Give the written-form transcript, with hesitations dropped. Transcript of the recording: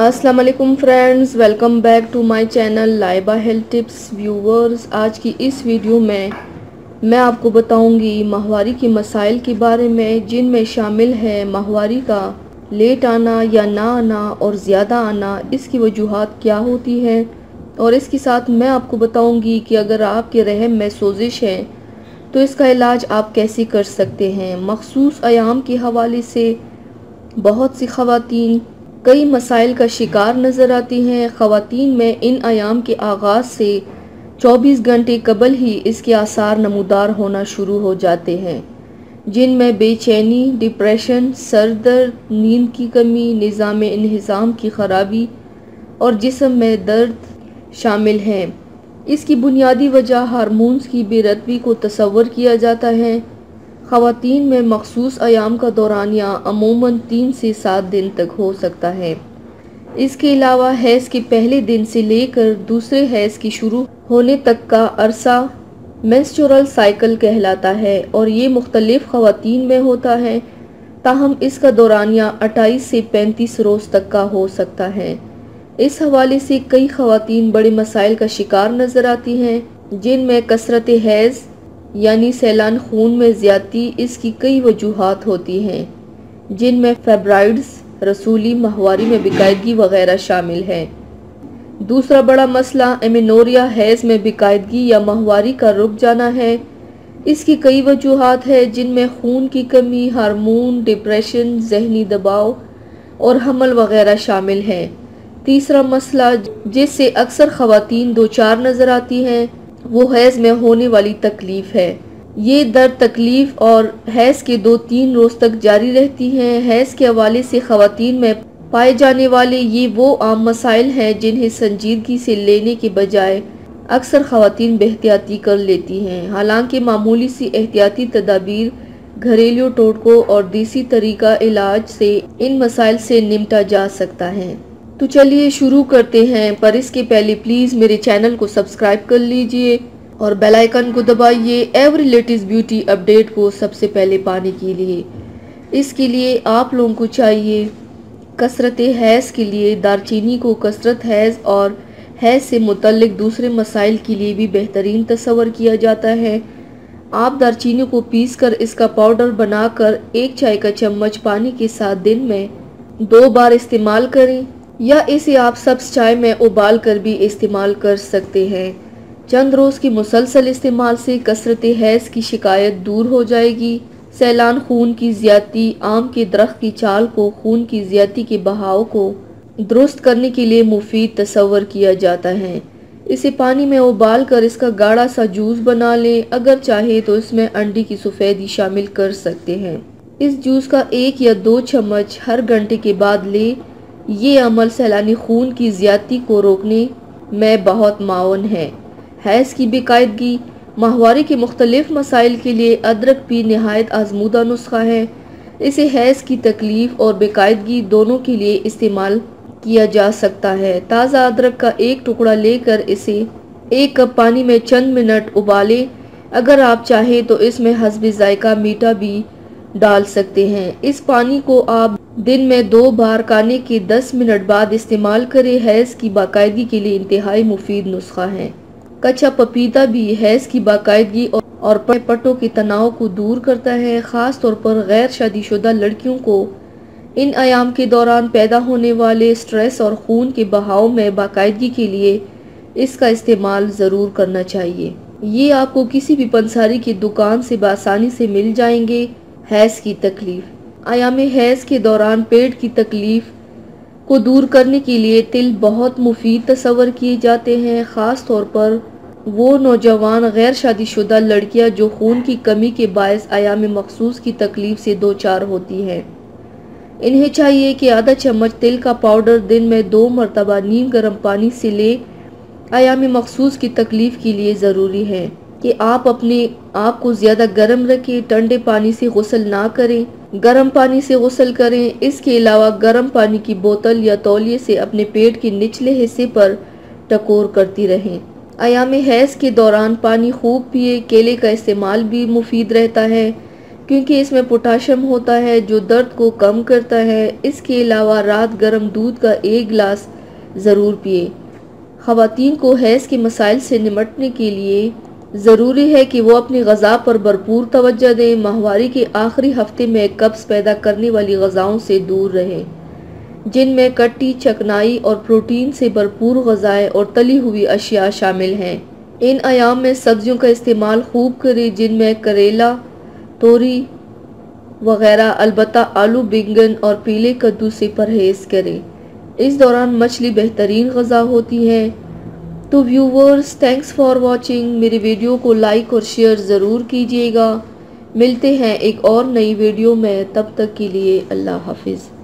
अस्सलाम वालेकुम friends, welcome back to my channel Laiba health tips. Viewers, आज की इस वीडियो में मैं आपको बताऊंगी माहवारी के मसाइल के बारे में, जिनमें शामिल है माहवारी का लेट आना या ना आना और ज़्यादा आना, इसकी वजूहात क्या होती हैं। और इसके साथ मैं आपको बताऊंगी कि अगर आपके रहम में सोजिश है तो इसका इलाज आप कैसे कर सकते हैं। मखसूस अयाम के हवाले से बहुत सी ख़वातीन कई मसाइल का शिकार नज़र आती हैं। ख़वातीन में इन अयाम के आगाज़ से 24 घंटे कबल ही इसके आसार नमूदार होना शुरू हो जाते हैं, जिनमें बेचैनी, डिप्रेशन, सर दर्द, नींद की कमी, निज़ाम इंहिज़ाम की ख़राबी और जिस्म में दर्द शामिल हैं। इसकी बुनियादी वजह हार्मोन्स की बेरतबी को तसव्वुर किया जाता है। ख़वातीन में मखसूस अयाम का दौरानिया अमूमन 3 से 7 दिन तक हो सकता है। इसके अलावा हैज़ के पहले दिन से लेकर दूसरे हैज़ की शुरू होने तक का अरसा मेंस्ट्रुअल साइकिल कहलाता है और ये मुख्तलिफ ख़वातीन में होता है। ताहम इसका दौरानिया 28 से 35 रोज़ तक का हो सकता है। इस हवाले से कई ख़वातीन बड़े मसाइल का शिकार नज़र आती हैं, जिनमें कसरत हैज़ यानी सैलान खून में ज़्यादती, इसकी कई वजूहात होती हैं, जिनमें फेब्राइड्स, रसूली, माहवारी में बेकायदगी वगैरह शामिल हैं। दूसरा बड़ा मसला एमेनोरिया, हैज़ में बेकायदगी या माहवारी का रुक जाना है। इसकी कई वजूहात है, जिनमें खून की कमी, हार्मोन, डिप्रेशन, जहनी दबाव और हमल वगैरह शामिल हैं। तीसरा मसला जिससे अक्सर ख़वातीन दो चार नज़र आती हैं, वो हैज़ में होने वाली तकलीफ़ है। ये दर्द, तकलीफ़ और हैज़ के 2-3 रोज़ तक जारी रहती हैं। हैज़ के हवाले से ख़वातीन में पाए जाने वाले ये वो आम मसाइल हैं जिन्हें संजीदगी से लेने के बजाय अक्सर ख़वातीन बेहतियाती कर लेती हैं। हालांकि मामूली सी एहतियाती तदाबीर, घरेलू टोटकों और देसी तरीका इलाज से इन मसाइल से निपटा जा सकता है। तो चलिए शुरू करते हैं, पर इसके पहले प्लीज़ मेरे चैनल को सब्सक्राइब कर लीजिए और बेल आइकन को दबाइए एवरी लेटेस्ट ब्यूटी अपडेट को सबसे पहले पाने के लिए। इसके लिए आप लोगों को चाहिए कसरत हैज़ के लिए दारचीनी को कसरत हैज़ और हैज़ से मुतल्लिक दूसरे मसाइल के लिए भी बेहतरीन तस्वर किया जाता है। आप दारचीनी को पीसकर इसका पाउडर बनाकर 1 चाय का चम्मच पानी के साथ दिन में 2 बार इस्तेमाल करें, या इसे आप सब्ज़ चाय में उबाल कर भी इस्तेमाल कर सकते हैं। चंद रोज़ की मुसलसल इस्तेमाल से कसरत हैज़ की शिकायत दूर हो जाएगी। सैलान खून की ज़्यादती, आम के दरख्त की चाल को खून की ज़्यादती के बहाव को दुरुस्त करने के लिए मुफीद तस्वर किया जाता है। इसे पानी में उबाल कर इसका गाढ़ा सा जूस बना लें। अगर चाहे तो इसमें अंडे की सफ़ेदी शामिल कर सकते हैं। इस जूस का 1 या 2 चम्मच हर घंटे के बाद लें। ये अमल सैलानी खून की ज़्यादती को रोकने में बहुत मावन है। हैज़ की बेकायदगी, माहवारी के मुख्तलिफ मसाइल के लिए अदरक भी नहायत आजमूदा नुस्खा है। इसे हैज़ की तकलीफ़ और बेकायदगी दोनों के लिए इस्तेमाल किया जा सकता है। ताज़ा अदरक का 1 टुकड़ा लेकर इसे 1 कप पानी में चंद मिनट उबालें। अगर आप चाहें तो इसमें हस्बे जायका मीठा भी डाल सकते हैं। इस पानी को आप दिन में 2 बार खाने के 10 मिनट बाद इस्तेमाल करें। हैज़ की बाकायदगी के लिए इंतहाई मुफीद नुस्खा है। कच्चा पपीता भी हैज़ की बाकायदगी और पटों के तनाव को दूर करता है। ख़ास तौर पर गैर शादीशुदा लड़कियों को इन अयाम के दौरान पैदा होने वाले स्ट्रेस और खून के बहाव में बाकायदगी के लिए इसका इस्तेमाल ज़रूर करना चाहिए। ये आपको किसी भी पंसारी की दुकान से बआसानी से मिल जाएंगे। हैज़ की तकलीफ़, अयाम हैज़ के दौरान पेट की तकलीफ़ को दूर करने के लिए तिल बहुत मुफीद तस्वर किए जाते हैं। ख़ास तौर पर वो नौजवान गैर शादीशुदा लड़कियां जो खून की कमी के बायस अयाम मखसूस की तकलीफ़ से 2-4 होती हैं। इन्हें चाहिए कि आधा चम्मच तिल का पाउडर दिन में 2 मरतबा नीम गर्म पानी से ले। अयाम मखसूस की तकलीफ़ के लिए ज़रूरी है कि आप अपने आप को ज़्यादा गर्म रखें। ठंडे पानी से गुस्ल ना करें, गर्म पानी से गुस्ल करें। इसके अलावा गर्म पानी की बोतल या तौलिए से अपने पेट के निचले हिस्से पर टकोर करती रहें। अयाम हैज़ के दौरान पानी खूब पिए। केले का इस्तेमाल भी मुफीद रहता है। क्योंकि इसमें पोटाशियम होता है जो दर्द को कम करता है। इसके अलावा रात गर्म दूध का 1 गिलास ज़रूर पिए। ख़वातीन को हैज़ के मसाइल से निपटने के लिए ज़रूरी है कि वो अपनी ग़ज़ा पर भरपूर तवज्जो दें। माहवारी के आखिरी हफ्ते में कब्ज़ पैदा करने वाली ग़ज़ाओं से दूर रहें, जिनमें कट्टी, चकनाई और प्रोटीन से भरपूर ग़ज़ाएँ और तली हुई अशिया शामिल हैं। इन अयाम में सब्जियों का इस्तेमाल खूब करें, जिनमें करेला, तोरी वगैरह। अलबत्ता आलू, बैंगन और पीले कद्दू से परहेज़ करें। इस दौरान मछली बेहतरीन ग़ज़ा होती है। तो व्यूवर्स, थैंक्स फॉर वॉचिंग। मेरी वीडियो को लाइक और शेयर ज़रूर कीजिएगा। मिलते हैं एक और नई वीडियो में, तब तक के लिए अल्लाह हाफिज़।